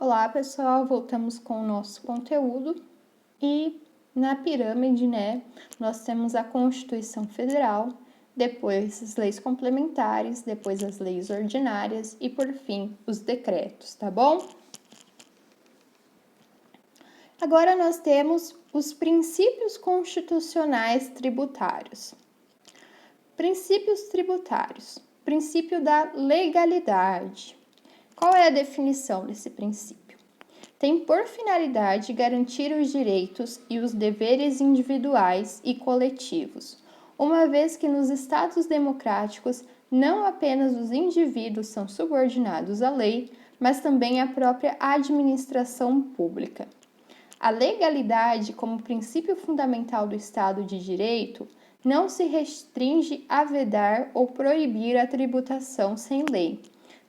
Olá, pessoal, voltamos com o nosso conteúdo e na pirâmide, nós temos a Constituição Federal, depois as leis complementares, depois as leis ordinárias e, por fim, os decretos, tá bom? Agora nós temos os princípios constitucionais tributários. Princípios tributários. Princípio da legalidade. Qual é a definição desse princípio? Tem por finalidade garantir os direitos e os deveres individuais e coletivos, uma vez que nos Estados democráticos não apenas os indivíduos são subordinados à lei, mas também à própria administração pública. A legalidade, como princípio fundamental do Estado de Direito, não se restringe a vedar ou proibir a tributação sem lei,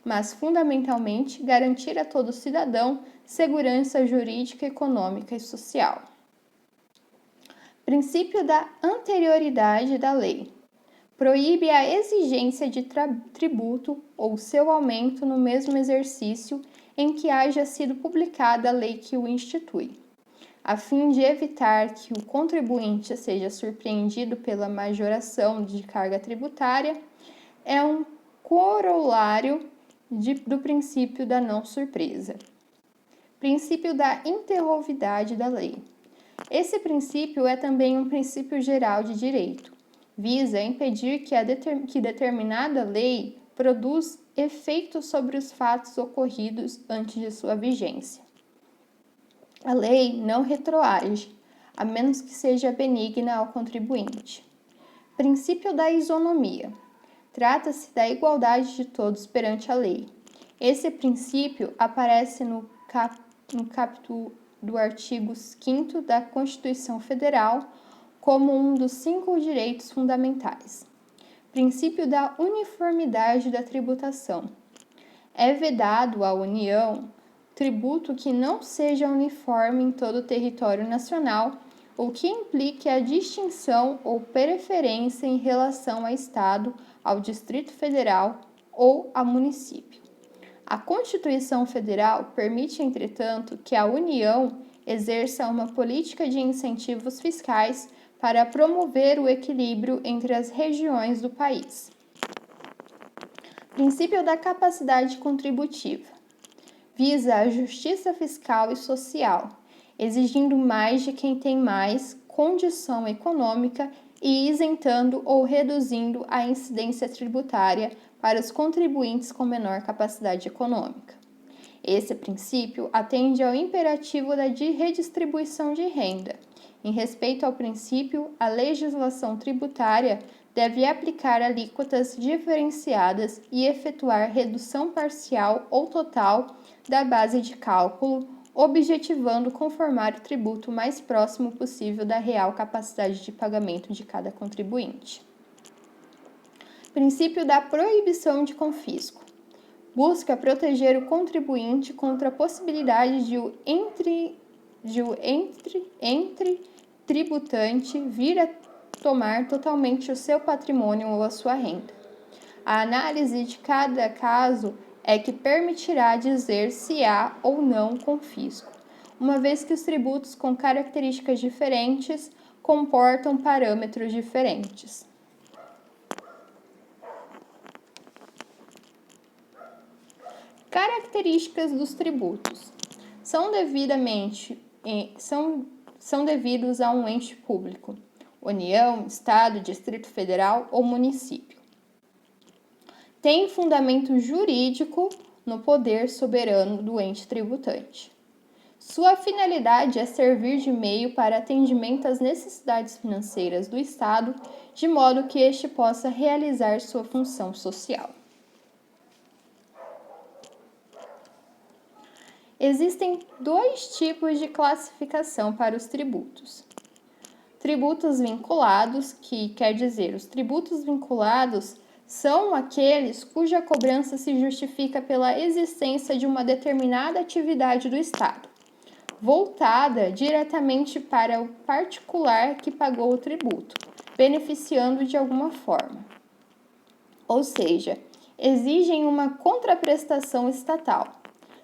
mas fundamentalmente garantir a todo cidadão segurança jurídica, econômica e social. Princípio da anterioridade da lei. Proíbe a exigência de tributo ou seu aumento no mesmo exercício em que haja sido publicada a lei que o institui, a fim de evitar que o contribuinte seja surpreendido pela majoração de carga tributária, é um corolário do princípio da não surpresa. Princípio da interrogavidade da lei. Esse princípio é também um princípio geral de direito. Visa impedir que determinada lei produza efeitos sobre os fatos ocorridos antes de sua vigência. A lei não retroage, a menos que seja benigna ao contribuinte. Princípio da isonomia. Trata-se da igualdade de todos perante a lei. Esse princípio aparece no capítulo do artigo 5º da Constituição Federal como um dos 5 direitos fundamentais. Princípio da uniformidade da tributação. É vedado à União tributo que não seja uniforme em todo o território nacional ou que implique a distinção ou preferência em relação a Estado, ao Distrito Federal ou a município. A Constituição Federal permite, entretanto, que a União exerça uma política de incentivos fiscais para promover o equilíbrio entre as regiões do país. Princípio da capacidade contributiva. Visa a justiça fiscal e social, exigindo mais de quem tem mais condição econômica e isentando ou reduzindo a incidência tributária para os contribuintes com menor capacidade econômica. Esse princípio atende ao imperativo da redistribuição de renda. Em respeito ao princípio, a legislação tributária deve aplicar alíquotas diferenciadas e efetuar redução parcial ou total da base de cálculo, objetivando conformar o tributo mais próximo possível da real capacidade de pagamento de cada contribuinte. Princípio da proibição de confisco. Busca proteger o contribuinte contra a possibilidade de o tributante vir a tomar totalmente o seu patrimônio ou a sua renda. A análise de cada caso é que permitirá dizer se há ou não confisco, uma vez que os tributos com características diferentes comportam parâmetros diferentes. Características dos tributos. São devidos a um ente público, União, Estado, Distrito Federal ou município. Tem fundamento jurídico no poder soberano do ente tributante. Sua finalidade é servir de meio para atendimento às necessidades financeiras do Estado, de modo que este possa realizar sua função social. Existem 2 tipos de classificação para os tributos. Tributos vinculados, que quer dizer, os tributos vinculados são aqueles cuja cobrança se justifica pela existência de uma determinada atividade do Estado, voltada diretamente para o particular que pagou o tributo, beneficiando de alguma forma. Ou seja, exigem uma contraprestação estatal.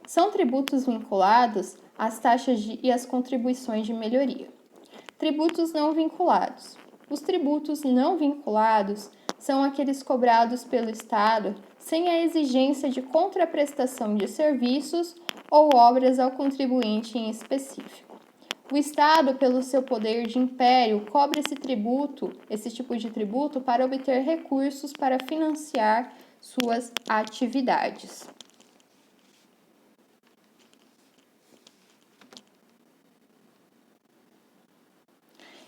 São tributos vinculados às taxas e às contribuições de melhoria. Tributos não vinculados. Os tributos não vinculados são aqueles cobrados pelo Estado sem a exigência de contraprestação de serviços ou obras ao contribuinte em específico. O Estado, pelo seu poder de império, cobra esse tipo de tributo, para obter recursos para financiar suas atividades.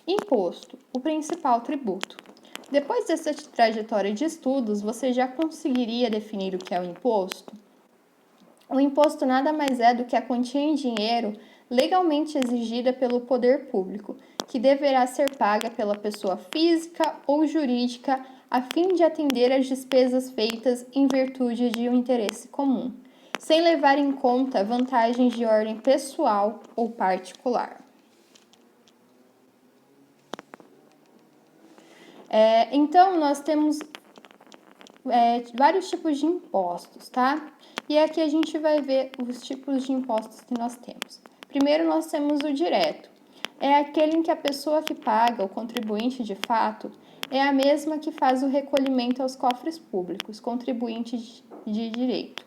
Imposto, o principal tributo. Depois dessa trajetória de estudos, você já conseguiria definir o que é o imposto? O imposto nada mais é do que a quantia em dinheiro legalmente exigida pelo poder público, que deverá ser paga pela pessoa física ou jurídica a fim de atender às despesas feitas em virtude de um interesse comum, sem levar em conta vantagens de ordem pessoal ou particular. Então, nós temos vários tipos de impostos, tá? E aqui a gente vai ver os tipos de impostos que nós temos. Primeiro, nós temos o direto. É aquele em que a pessoa que paga, o contribuinte de fato, é a mesma que faz o recolhimento aos cofres públicos, contribuinte de direito.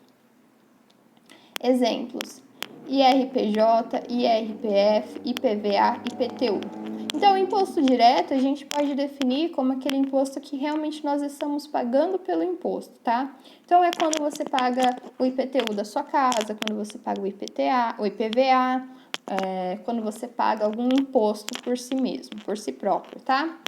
Exemplos: IRPJ, IRPF, IPVA, IPTU. Então, o imposto direto a gente pode definir como aquele imposto que realmente nós estamos pagando pelo imposto, tá? Então, é quando você paga o IPTU da sua casa, quando você paga o IPTA, o IPVA, quando você paga algum imposto por si mesmo, por si próprio, tá?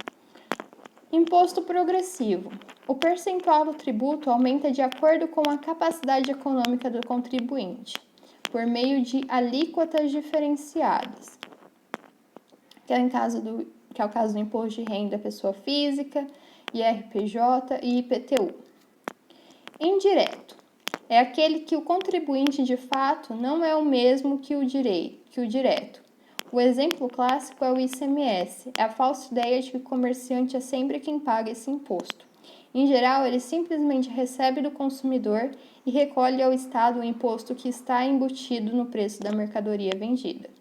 Imposto progressivo. O percentual do tributo aumenta de acordo com a capacidade econômica do contribuinte, por meio de alíquotas diferenciadas, que é o caso do imposto de renda da pessoa física, IRPJ e IPTU. Indireto. É aquele que o contribuinte de fato não é o mesmo que o direto. O exemplo clássico é o ICMS, é a falsa ideia de que o comerciante é sempre quem paga esse imposto. Em geral, ele simplesmente recebe do consumidor e recolhe ao Estado o imposto que está embutido no preço da mercadoria vendida.